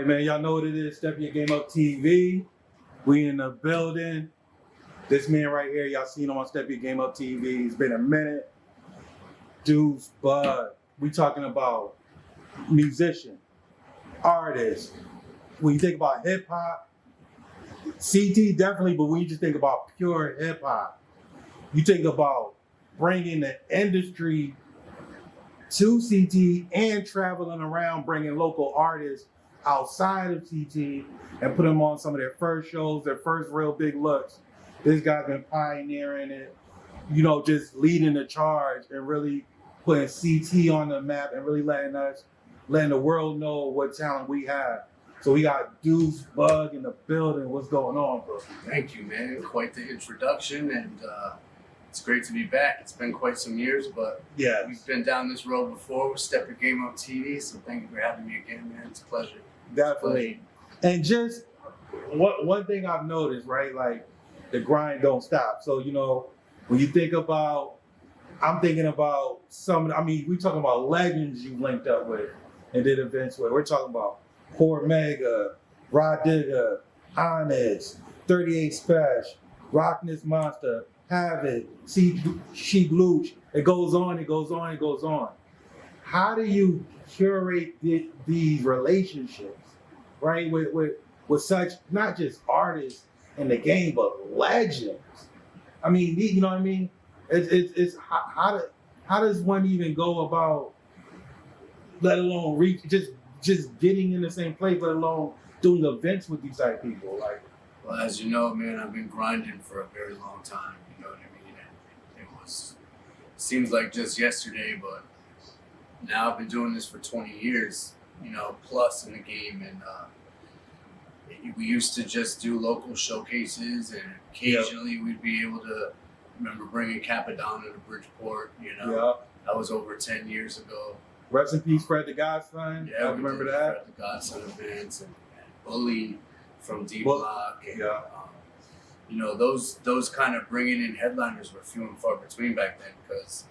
right, man. Y'all know what it is. Step Your Game Up TV. We in the building. This man right here, y'all seen him on Step Your Game Up TV. It's been a minute. Duece, Bud. We talking about musician, artist. When you think about hip hop, CT definitely, but when you just think about pure hip hop, you think about bringing the industry to CT and traveling around bringing local artists outside of CT and put them on some of their first shows, their first real big looks. This guy's been pioneering it, just leading the charge and really putting CT on the map and really letting the world know what talent we have. So we got Duece, Bug in the building. What's going on, bro? Thank you, man. Quite the introduction, and it's great to be back. It's been quite some years, but yeah, we've been down this road before with Step Your Game Up TV, so thank you for having me again, man. It's a pleasure. Definitely. And just one thing I've noticed, right? Like the grind don't stop. So, when you think about, I'm thinking about we talking about legends you linked up with and did events with. We're talking about Poor Mega, Rod Digger, Onyx, 38 Special, Rockness Monster, Havoc, She Blooch. It goes on, it goes on, it goes on. How do you curate these relationships, right? With such, not just artists in the game, but legends. I mean, you know what I mean? It's how does one even go about, let alone reach, just getting in the same place, let alone doing events with these type of people? Like, well, as you know, man, I've been grinding for a very long time. You know what I mean? And it seems like just yesterday, but now I've been doing this for 20 years, plus in the game. And we used to just do local showcases, and occasionally we'd be able to, remember bringing Capadonna to Bridgeport, That was over 10 years ago. Rest in peace, Fred the Godson. Yeah, I remember that. Fred the Godson events and Bully from D Block. And, those kind of bringing in headliners were few and far between back then because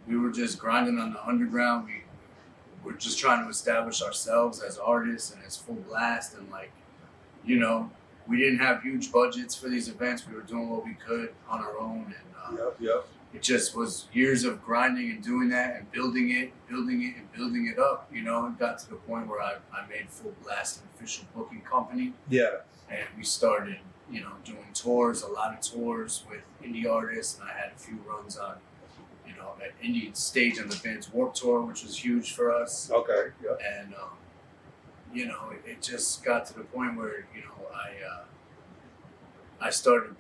we were just grinding on the underground. We were just trying to establish ourselves as artists and as Fullblast, and we didn't have huge budgets for these events. We were doing what we could on our own, and it just was years of grinding and doing that and building it up. It got to the point where I made Fullblast an official booking company. Yeah. And we started, doing tours, a lot of tours with indie artists, and I had a few runs on, at indie stage on the band's Warped Tour, which was huge for us. Okay. Yeah. And it just got to the point where I started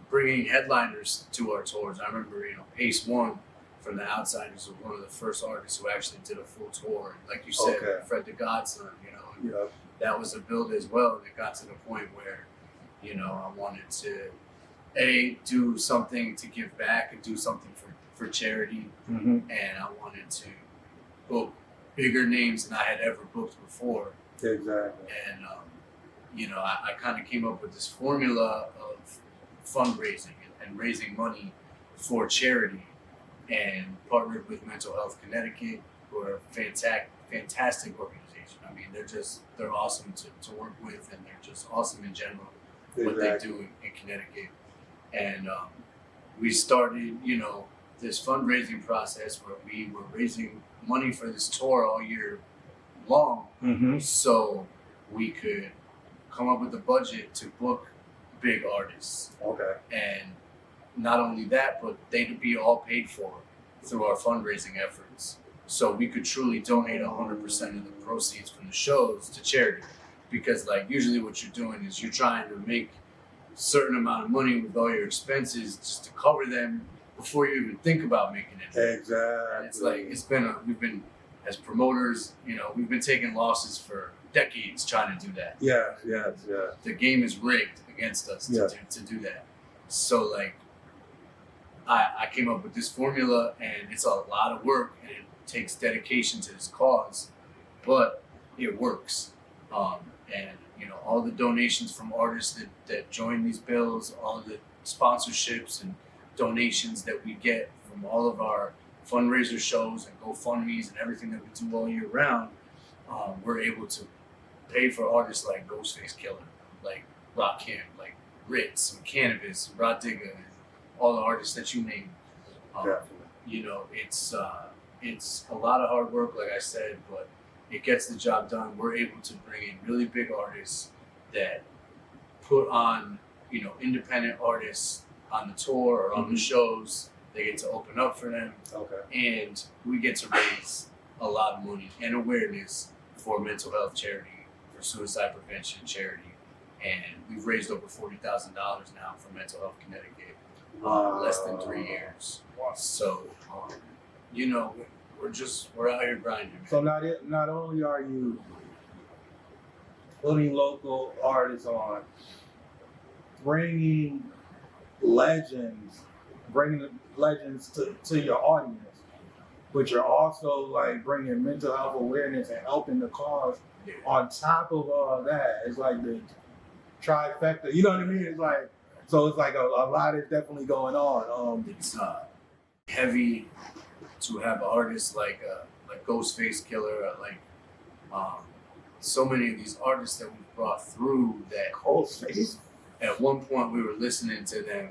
bringing headliners to our tours. I remember, Pace One from the Outsiders was one of the first artists who actually did a full tour. Like you said, Fred the Godson, that was a build as well. And it got to the point where, I wanted to, do something to give back and do something for charity. Mm-hmm. And I wanted to book bigger names than I had ever booked before. Exactly. And, I kind of came up with this formula of fundraising and raising money for charity, and partnered with Mental Health Connecticut, who are a fantastic organization. I mean, they're awesome to work with, and they're just awesome in general, what they do in Connecticut. And we started, this fundraising process where we were raising money for this tour all year long, so we could come up with a budget to book big artists. Okay. And not only that, but they'd be all paid for through our fundraising efforts. So we could truly donate 100% of the proceeds from the shows to charity. Because usually what you're doing is you're trying to make a certain amount of money with all your expenses just to cover them before you even think about making it. Exactly. And we've been as promoters, we've been taking losses for decades trying to do that. Yeah. The game is rigged against us to do that. So I came up with this formula, and it's a lot of work, and it takes dedication to this cause, but it works. And all the donations from artists that join these bills, all the sponsorships and donations that we get from all of our fundraiser shows and GoFundMes and everything that we do all year round, we're able to pay for artists like Ghostface Killer, like Rakim, like Ritz, and Cannabis, and Rod Digga, and all the artists that you name. Definitely. You know, it's a lot of hard work, like I said, but it gets the job done. We're able to bring in really big artists that put on, you know, independent artists on the tour or on the shows. They get to open up for them, and we get to raise a lot of money and awareness for mental health charity, for suicide prevention charity, and we've raised over $40,000 now for Mental Health Connecticut in less than 3 years. So, you know, we're out here grinding. Man. So not only are you putting local artists on, bringing legends to your audience, but you're also like bringing mental health awareness and helping the cause. Yeah. On top of all that, it's like the trifecta. You know what I mean? It's like a lot is definitely going on. It's heavy to have artists like Ghostface Killer, like so many of these artists that we've brought through that Ghostface. At one point we were listening to them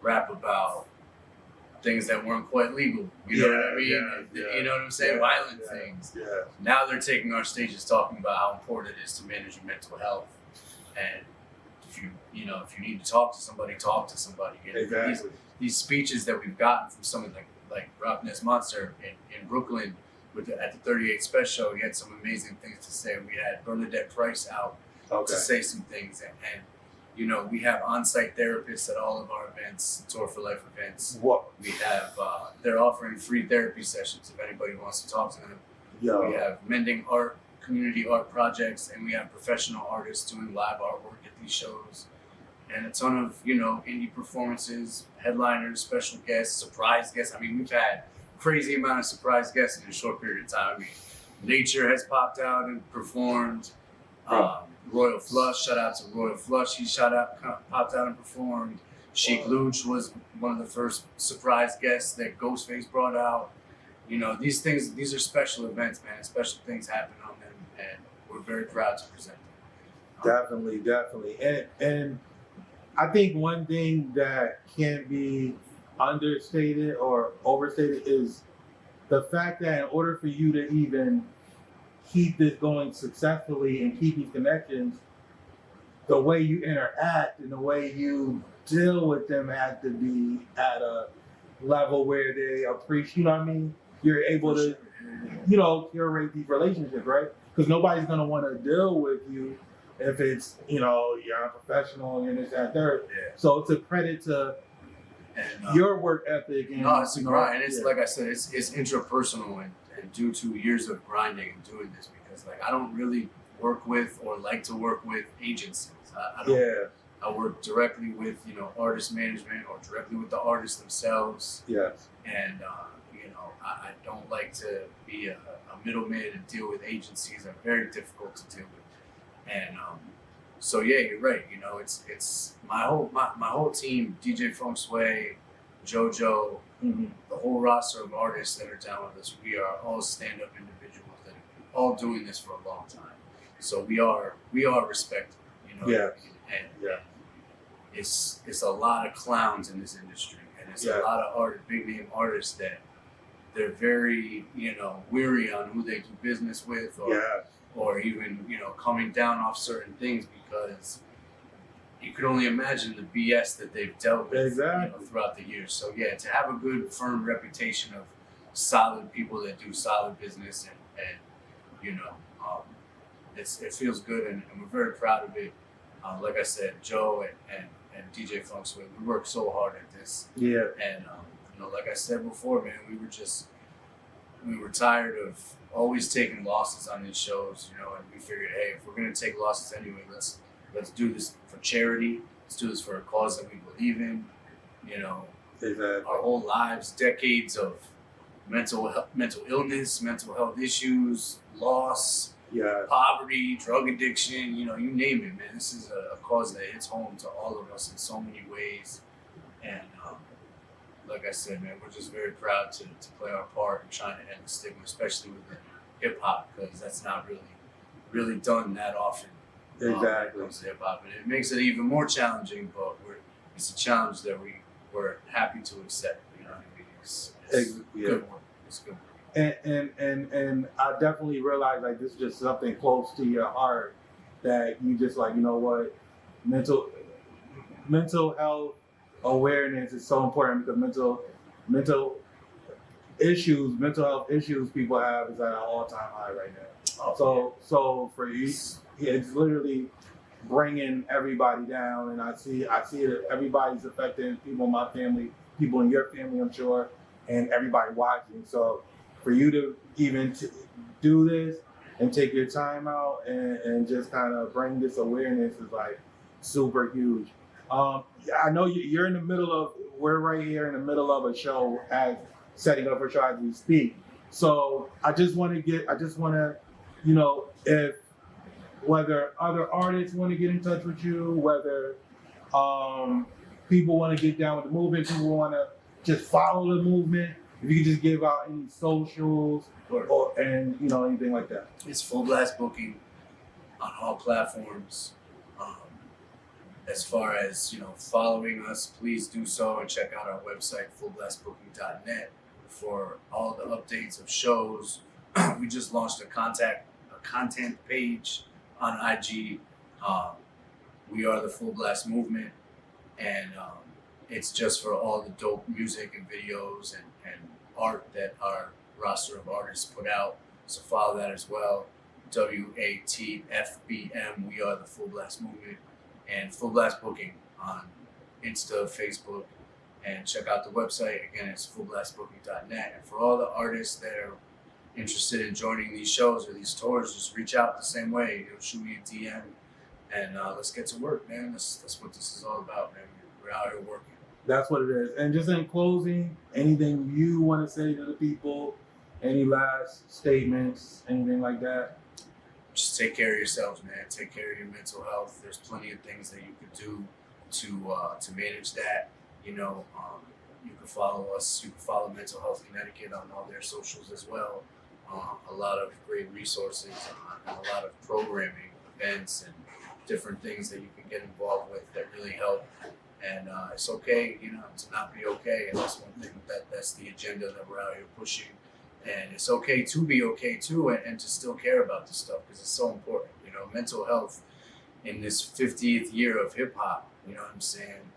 rap about things that weren't quite legal. You know what I mean? You know what I'm saying? Violent things. Yeah. Now they're taking our stages talking about how important it is to manage your mental health. And if you need to talk to somebody, talk to somebody. And Exactly. These speeches that we've gotten from someone like Rock Ness Monster in Brooklyn at the 38 Special, he had some amazing things to say. We had Bernadette Price out to say some things, and you know, we have on-site therapists at all of our events, Tour for Life events. What? We have, they're offering free therapy sessions if anybody wants to talk to them. Yo. We have mending art, community art projects, and we have professional artists doing live artwork at these shows. And a ton of, you know, indie performances, headliners, special guests, surprise guests. I mean, we've had crazy amount of surprise guests in a short period of time. I mean, Nature has popped out and performed. Royal Flush, shout out to Royal Flush. He popped out and performed. Sheik Luch was one of the first surprise guests that Ghostface brought out. You know, these are special events, man. Special things happen on them, and we're very proud to present them. Definitely. And I think one thing that can't be understated or overstated is the fact that in order for you to even keep this going successfully and keep these connections, the way you interact and the way you deal with them has to be at a level where they appreciate, you know what I mean? You're able to, you know, curate these relationships, right? Because nobody's going to want to deal with you if it's, you know, you're unprofessional and you're this, that, third. Yeah. So it's a credit to your work ethic. And, no, it's a grind. And it's like I said, it's intrapersonal and due to years of grinding and doing this, because like I don't really work with or like to work with agencies. I don't. I work directly with, you know, artist management or directly with the artists themselves. Yes. And you know, I don't like to be a middleman and deal with agencies. They're very difficult to deal with. And so yeah, you're right. You know, it's my whole team, DJ Funk Sway, JoJo. The whole roster of artists that are down with us, we are all stand-up individuals that are all doing this for a long time. So we are respected, you know. Yeah. And it's a lot of clowns in this industry, and it's a lot of big name artists that they're very, you know, weary on who they do business with, or even, you know, coming down off certain things because you could only imagine the BS that they've dealt with, you know, throughout the years. So yeah, to have a good, firm reputation of solid people that do solid business, and you know, it feels good, and we're very proud of it. Like I said, Joe and DJ Funk Sway, we worked so hard at this. Yeah. And you know, like I said before, man, we were tired of always taking losses on these shows, you know, and we figured, hey, if we're gonna take losses anyway, let's do this for charity. Let's do this for a cause that we believe in. You know, our whole lives, decades of mental illness, mental health issues, loss, poverty, drug addiction. You know, you name it, man. This is a cause that hits home to all of us in so many ways. And like I said, man, we're just very proud to play our part in trying to end the stigma, especially with hip hop, because that's not really really done that often. When it comes to hip hop, and it makes it even more challenging. But it's a challenge that we're happy to accept. You know what I mean? It's good work. It's good work. And I definitely realize like this is just something close to your heart that you just like, you know what, mental health awareness is so important because mental health issues people have is at an all-time high right now. So for you, it's literally bringing everybody down, and I see it. Everybody's affected. People in my family, people in your family, I'm sure, and everybody watching. So for you to even do this and take your time out and just kind of bring this awareness is like super huge. I know you're in the middle of. We're right here in the middle of a show setting up a show as we speak. So I just want to, you know, if whether other artists want to get in touch with you, whether people want to get down with the movement, people want to just follow the movement. If you could just give out any socials and you know anything like that. It's Fullblast Booking on all platforms. As far as, you know, following us, please do so and check out our website, fullblastbooking.net, for all the updates of shows. We just launched a content page on IG. We are the Fullblast Movement, and it's just for all the dope music and videos and art that our roster of artists put out. So follow that as well. WATFBM. We are the Fullblast Movement. And Fullblast Booking on Insta, Facebook, and check out the website. Again, it's fullblastbooking.net. And for all the artists that are interested in joining these shows or these tours, just reach out the same way. You know, shoot me a DM, and let's get to work, man. That's what this is all about, man. We're out here working. That's what it is. And just in closing, anything you want to say to the people? Any last statements? Anything like that? Just take care of yourselves, man. Take care of your mental health. There's plenty of things that you could do to manage that. You know, you can follow us. You can follow Mental Health Connecticut on all their socials as well. A lot of great resources and a lot of programming, events, and different things that you can get involved with that really help. And it's okay, you know, to not be okay. And that's one thing that's the agenda that we're out here pushing. And it's okay to be okay too, and to still care about this stuff because it's so important. You know, mental health in this 50th year of hip hop. You know what I'm saying?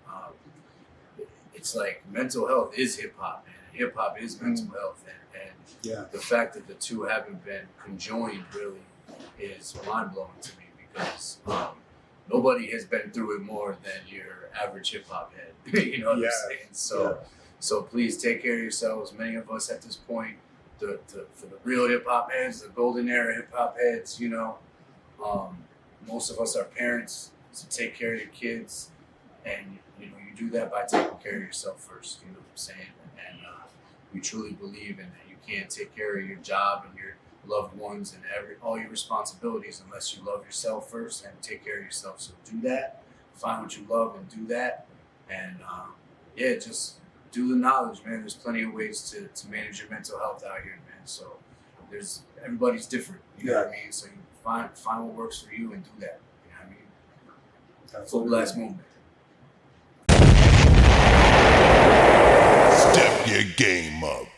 It's like mental health is hip hop, man. Hip hop is mental health, and the fact that the two haven't been conjoined really is mind blowing to me because nobody has been through it more than your average hip hop head. You know what I'm saying? So please take care of yourselves. Many of us at this point. For the real hip hop heads, the golden era hip hop heads, you know, most of us are parents, so take care of your kids, and you know you do that by taking care of yourself first. You know what I'm saying? And we truly believe in that. You can't take care of your job and your loved ones and all your responsibilities unless you love yourself first and take care of yourself. So do that. Find what you love and do that. And just do the knowledge, man. There's plenty of ways to manage your mental health out here, man. So everybody's different. You know what I mean? So you find what works for you and do that. You know what I mean? Fullblast Movement. Step your game up.